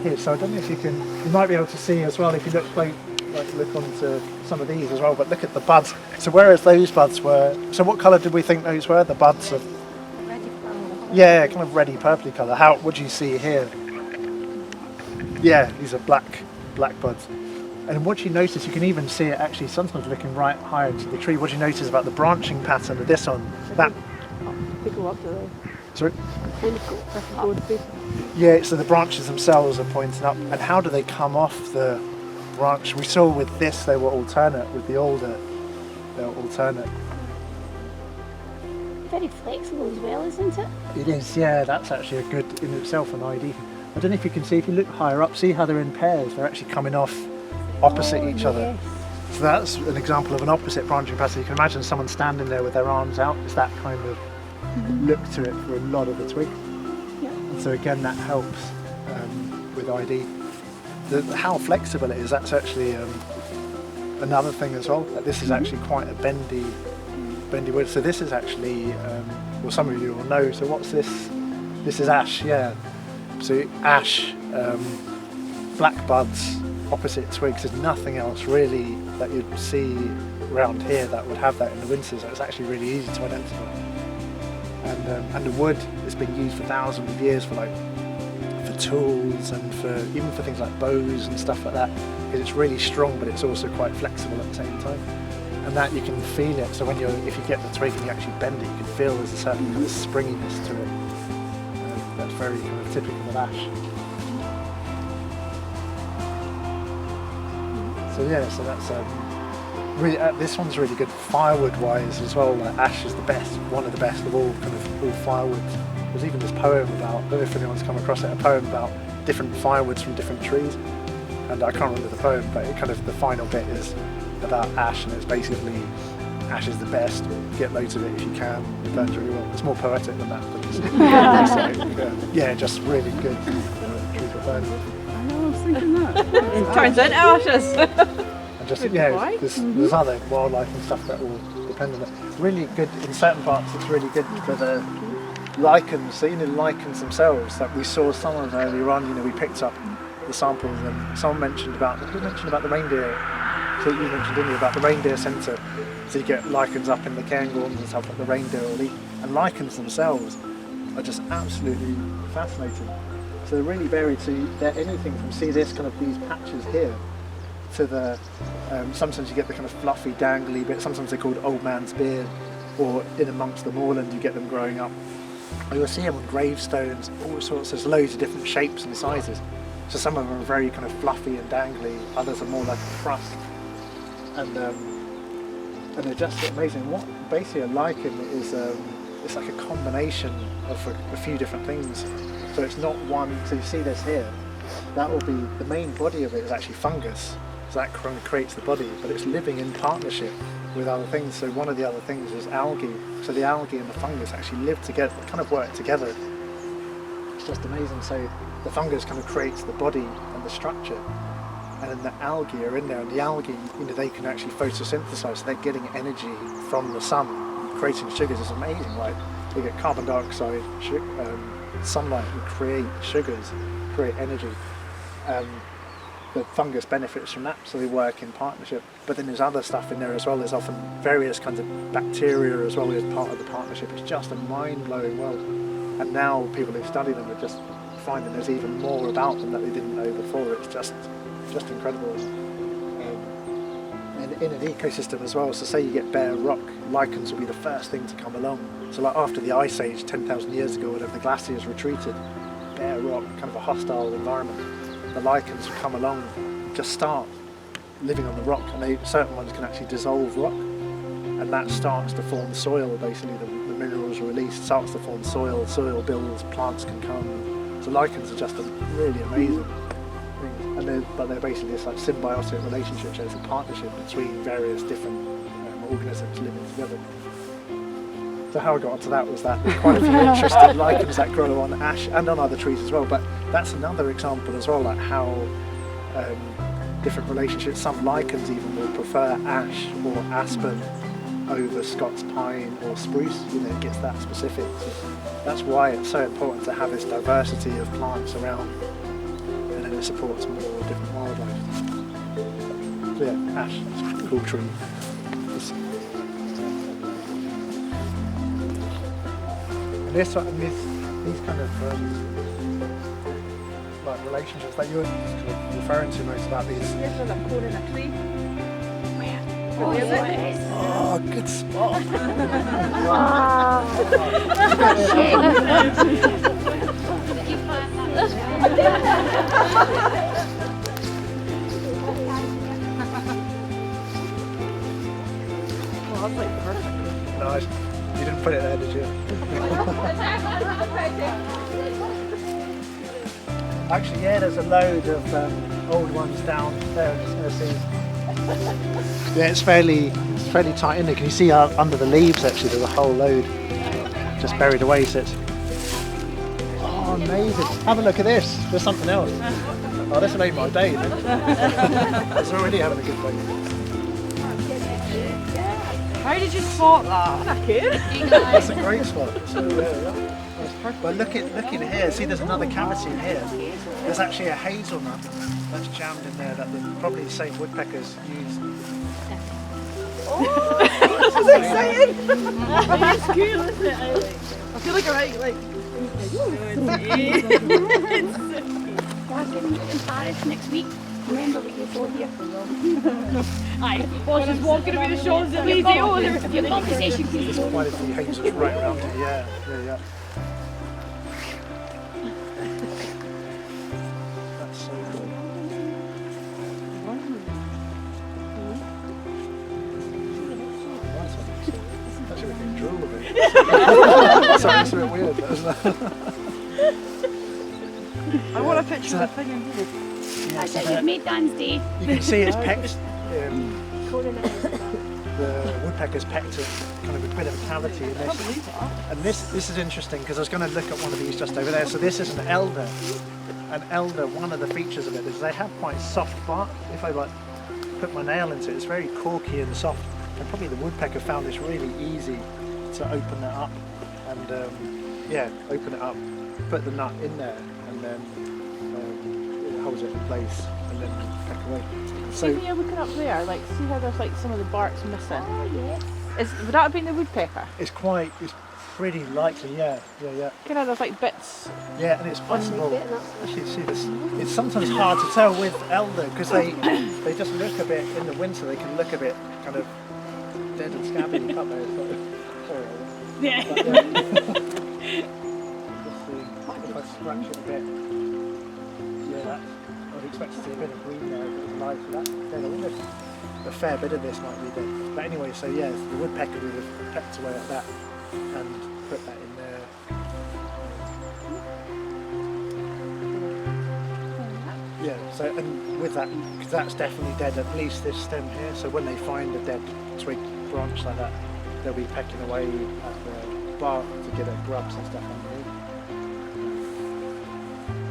here. So I don't know if you might be able to see as well if you look onto some of these as well, but look at the buds. So whereas those buds were, so what colour did we think those were? The buds of, yeah, kind of reddy purpley colour. How would you see here? Yeah, these are black buds. And what you notice, you can even see it actually sometimes looking right higher into the tree. What do you notice about the branching pattern of this one? That. They go up, do they? Sorry? They yeah, so the branches themselves are pointing up. And how do they come off the branch? We saw with this they were alternate, with the older they're alternate. Very flexible as well, isn't it? It is, yeah, that's actually a good in itself an ID. I don't know if you can see, if you look higher up, see how they're in pairs, they're actually coming off opposite each other. So that's an example of an opposite branching pattern. You can imagine someone standing there with their arms out. It's that kind of look to it for a lot of the twig. Yeah. And so again, that helps with ID. How flexible it is, that's actually another thing as well. That this is actually quite a bendy wood. So this is actually, well, some of you will know. So what's this? This is ash, yeah. So ash, black buds, opposite twigs. There's nothing else really that you'd see around here that would have that in the winter. So it's actually really easy to identify. And the wood has been used for thousands of years for tools and even for things like bows and stuff like that. Because it's really strong, but it's also quite flexible at the same time. And that you can feel it. So if you get the twig and you actually bend it, you can feel there's a certain kind of springiness to it. That's very kind of typical of ash. So yeah, so that's really this one's really good firewood wise as well. Ash is the best, one of the best of all firewoods. There's even this poem about, I don't know if anyone's come across it, a poem about different firewoods from different trees. And I can't remember the poem, but it kind of, the final bit is about ash, and it's basically ash is the best. Get loads of it if you can. It burns really well. It's more poetic than that, but it's yeah, just really good trees for burning. I know, I was thinking that. It turns into ashes. And just yeah, there's other wildlife and stuff that will depend on it. It's really good in certain parts. It's really good for the lichens. So lichens themselves. Like we saw some of them earlier on. We picked up the samples, and someone mentioned about the reindeer. So you mentioned, didn't you, about the reindeer centre? So you get lichens up in the cairngorms and stuff like the reindeer will eat. And lichens themselves are just absolutely fascinating. So they're really varied. So they're anything from, see this kind of these patches here, to the, sometimes you get the kind of fluffy dangly bit, sometimes they're called old man's beard, or in amongst the moorland you get them growing up. Or you'll see them on gravestones, all sorts, there's loads of different shapes and sizes. So some of them are very kind of fluffy and dangly, others are more like a crust. And they're just amazing. What basically a lichen is, it's like a combination of a few different things. So it's not one, so you see this here, that will be, the main body of it is actually fungus. So that kind of creates the body, but it's living in partnership with other things. So one of the other things is algae. So the algae and the fungus actually live together, kind of work together. It's just amazing. So the fungus kind of creates the body and the structure, and then the algae are in there, and the algae, they can actually photosynthesize, so they're getting energy from the sun, creating sugars. It's amazing. Like they get carbon dioxide, sunlight, and create sugars, create energy. The fungus benefits from that, so they work in partnership. But then there's other stuff in there as well. There's often various kinds of bacteria as well as part of the partnership. It's just a mind-blowing world. And now people who study them are just finding there's even more about them that they didn't know before. It's just incredible. And in an ecosystem as well, so say you get bare rock, lichens will be the first thing to come along. So like after the Ice Age, 10,000 years ago, whenever the glaciers retreated, bare rock, kind of a hostile environment, the lichens will come along, just start living on the rock, and certain ones can actually dissolve rock, and that starts to form soil. Basically the minerals are released, starts to form soil builds, plants can come. So lichens are just a really amazing thing, and they're basically this like symbiotic relationship, so it's a partnership between various different organisms living together. So how I got onto that was that there's quite a few interesting lichens that grow on ash and on other trees as well, but that's another example as well, like how different relationships. Some lichens even will prefer ash or aspen over Scots pine or spruce, it gets that specific. So that's why it's so important to have this diversity of plants around. And then it supports more different wildlife. So yeah, ash, it's a cool tree. And this one, these kind of like relationships that you're kind of referring to most about these. Here's where they're caught in a tree. Oh, yes. Oh, good spot. Oh, that's like perfect. Nice. You didn't put it there, did you? Actually, yeah, there's a load of old ones down there. I'm just going to see. Yeah, it's fairly tight in there. Can you see under the leaves? Actually, there's a whole load just buried away. So it's amazing. Have a look at this. There's something else. Oh, this made my day. It's already having a good day. How did you spot that? I kid. That's a great spot. But look in here. See, there's another cavity in here. There's actually a hazelnut that's jammed in there that probably the same woodpeckers use. This is exciting. It's cool, isn't it? I feel like I'm like. Dad's getting in Paris next week. Remember we go here. Aye. Boss is walking around the Champs-Elysees. Oh, If your conversation There's quite a few hazels right around here. Yeah. That's so cool. Actually, we can drool a bit. Sorry, it's a bit weird, isn't it? I want a picture of the thing in here. That's it, you've made Dan's day. You can see it's pecked. The woodpeckers pecked it, kind of a bit of a cavity in this. And this is interesting because I was going to look at one of these just over there. So this is an elder. An elder, one of the features of it is they have quite soft bark. If I like put my nail into it, it's very corky and soft. And probably the woodpecker found this really easy to open that up and open it up, put the nut in there, and then it holds it in place and then peck away. So See, you're looking up there, like, see how there's like some of the bark's missing? Oh, yes. Would that have been the woodpecker? it's pretty likely, yeah. Kind of, there's like bits. Yeah, and it's possible. Actually, see this. It's sometimes hard to tell with elder because they just look a bit in the winter. They can look a bit kind of dead and scabby and cut there. Sorry. Yeah. Just see if I scratch it a bit. Yeah, that. I'd expect to see a bit of green there if it was alive. So that's dead. I wonder if a fair bit of this might be dead. But anyway, so yeah, the woodpecker would have pecked away at that and put that in there. Yeah, so and with that, because that's definitely dead, at least this stem here, so when they find a dead twig branch like that, they'll be pecking away at the bark to get their grubs and stuff underneath.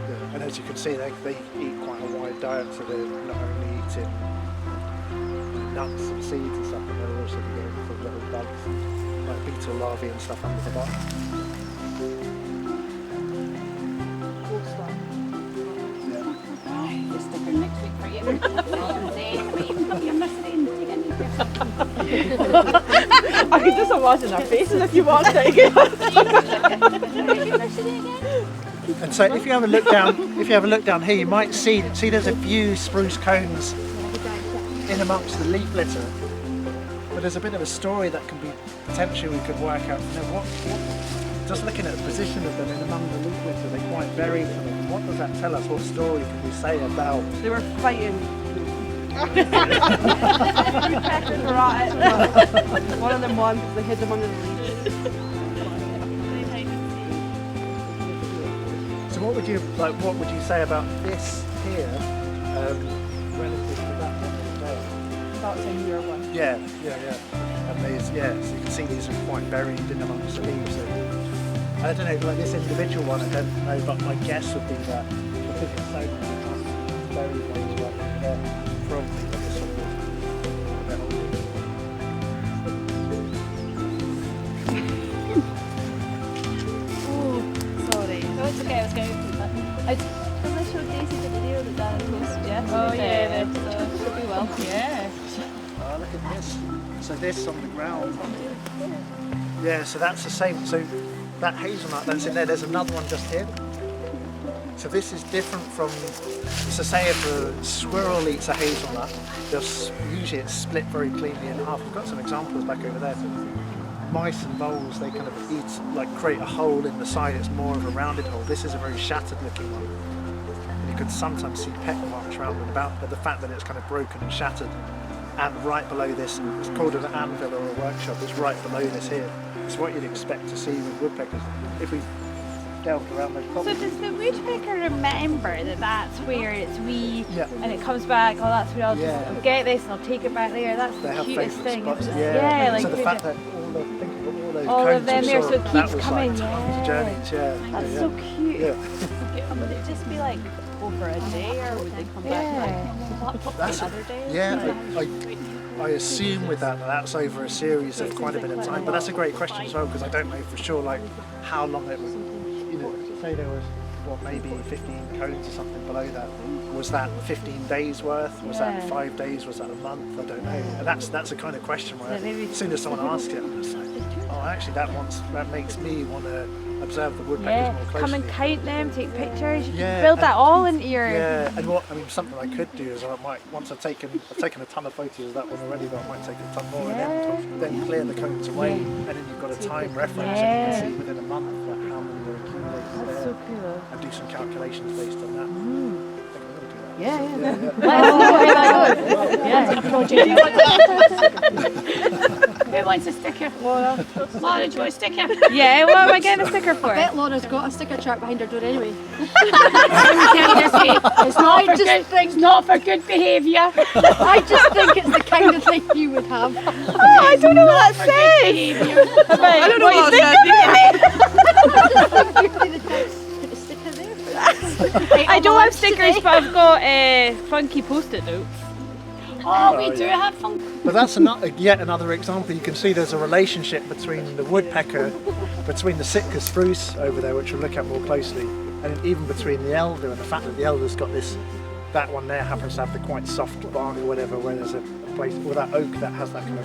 Yeah, and as you can see, they eat quite a wide diet, so they're not only eating nuts and seeds and stuff, but they're also going for little bugs, like beetle larvae and stuff under the bark. Just stick her next week for you. You're missing I can just imagine their faces if you want to. And so if you have a look down, here, you might see there's a few spruce cones in amongst the leaf litter. But there's a bit of a story that can be potentially we could work out. You know, what just looking at the position of them in among the leaf litter, they're quite very kind of, what does that tell us? What story can we say about? They were fighting. One of them won because they hid them under the leaves. So what would you say about this here relative to that one there? That's in year one. Yeah. And these, so you can see these are quite buried in amongst the leaves. So, I don't know, like this individual one, I don't know, but my guess would be that because it's so buried ways right there, probably got this sort of metal. Sorry. No, it's okay, I was going to open the button. I showed Daisy the video that Dad Oh yeah, should be well. Yeah. Oh, look at this. So this on the ground. Yeah, so that's the same. So that hazelnut that's in there, there's another one just here. So this is different from, so say if a squirrel eats a hazelnut, usually it's split very cleanly in half. We've got some examples back over there. Mice and voles, they kind of eat, like create a hole in the side, it's more of a rounded hole. This is a very shattered looking one. And you can sometimes see peck marks round and about, but the fact that it's kind of broken and shattered, and right below this, it's called an anvil or a workshop, it's right below this here. It's what you'd expect to see with woodpeckers. If we delved around those So does the woodpecker remember that that's where it's wee Yeah. and it comes back, oh that's where I'll Yeah. just I'll get this and I'll take it back there, that's They the have cutest favourite thing. spots. Isn't it? Yeah. like so the they fact do- that think of all those all cones of them we there, saw, so it that keeps was coming, like tons of journeys, yeah. That's yeah. so cute. Yeah. Would it just be like over a day, or would they come back like That's another day? I assume with that's over a series of quite a bit of time, but that's a great question as well, because I don't know for sure like how long it would, you know, say there was maybe 15 cones or something below that. Was that 15 days worth? Was that 5 days? Was that a month? I don't know. And that's a kind of question where as soon as someone asks it, I'm just like, oh, actually that makes me want to observe the woodpeckers more closely. Come and count them, take pictures. You Yeah, can build that and- all into your. Yeah, and something I could do is I might, once I've taken a ton of photos of that one already, but I might take a ton more and then clear the cones away, and then you've got a time reference and you can see within a month like, how many were accumulated That's there, so cool. and do some calculations based on that. I think I'm going to do that. Yeah. Let us know how that goes. Yeah. Who wants a sticker? Laura, do you want a sticker? Yeah, what am I getting a sticker for? I bet Laura's got a sticker chart behind her door anyway. It's not for good behaviour. I just think it's the kind of thing you would have. Oh, I don't know what that says. I don't know what Put a sticker there. I don't have stickers, but I've got funky post-it notes. Oh, we do have fun. But that's yet another example. You can see there's a relationship between the woodpecker, between the Sitka spruce over there, which we'll look at more closely, and even between the elder and the fact that the elder's got that one there happens to have the quite soft bark or whatever, where there's a place, or that oak that has that kind of,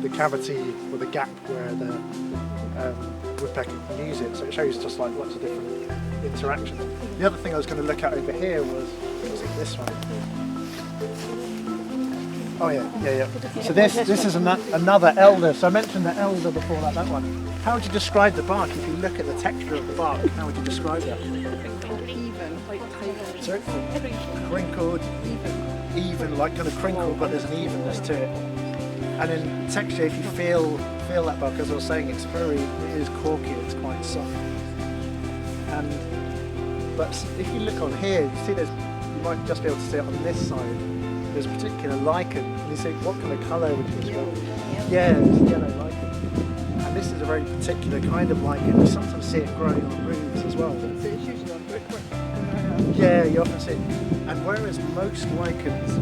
the cavity or the gap where the woodpecker can use it. So it shows just like lots of different interactions. The other thing I was going to look at over here was this one. Oh yeah. So this is another elder. So I mentioned the elder before that one. How would you describe the bark? If you look at the texture of the bark, how would you describe that? even, like tight. So crinkled, even, like kind of crinkled, but there's an evenness to it. And in texture, if you feel that bark, as I was saying, it is corky, it's quite soft. But if you look on here, you see you might just be able to see it on this side. There's a particular lichen, and you say, what kind of colour would you describe? Yeah, it's yellow lichen. And this is a very particular kind of lichen. You sometimes see it growing on roofs as well. So it's usually on brickwork. Yeah, you often see it. And whereas most lichens